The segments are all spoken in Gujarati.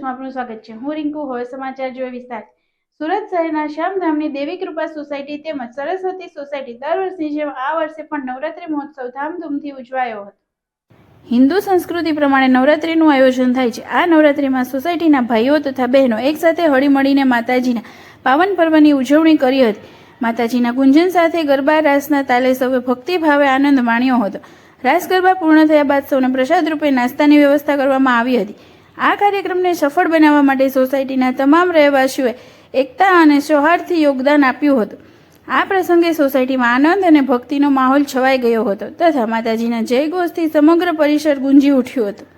ન્યૂઝમાં આપનું સ્વાગત છે। હું રિંકુ। હવે સમાચાર જોઈએ વિસ્તાર। સુરત શહેરના શ્યામધામની દેવી કૃપા સોસાયટી તેમજ સરસ્વતી સોસાયટી દર વર્ષની જેમ આ વર્ષે પણ નવરાત્રી મહોત્સવ ધામધૂમથી ઉજવાયો હતો। હિન્દુ સંસ્કૃતિ પ્રમાણે નવરાત્રીનું આયોજન થાય છે। આ નવરાત્રીમાં સોસાયટીના ભાઈઓ તથા બહેનો એકસાથે હળીમળીને માતાજીના પાવન પર્વની ઉજવણી કરી હતી। માતાજીના ગુંજન સાથે ગરબા રાસના તાલે સૌએ ભક્તિભાવે આનંદ માણ્યો હતો। રાસ ગરબા પૂર્ણ થયા બાદ સૌને પ્રસાદ રૂપે નાસ્તાની વ્યવસ્થા કરવામાં આવી હતી। આ કાર્યક્રમને સફળ બનાવવા માટે સોસાયટીના તમામ રહેવાસીઓએ એકતા અને સૌહાર્દથી યોગદાન આપ્યું હતું। આ પ્રસંગે સોસાયટીમાં આનંદ અને ભક્તિનો માહોલ છવાઈ ગયો હતો તથા માતાજીના જયઘોષથી સમગ્ર પરિસર ગુંજી ઉઠ્યું હતું।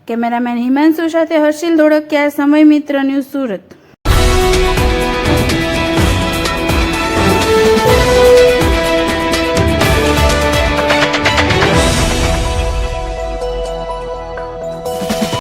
કેમેરામેન હિમાંશુ સાથે હર્ષિલ ધોળકિયા, સમય મિત્ર ન્યૂઝ, સુરત।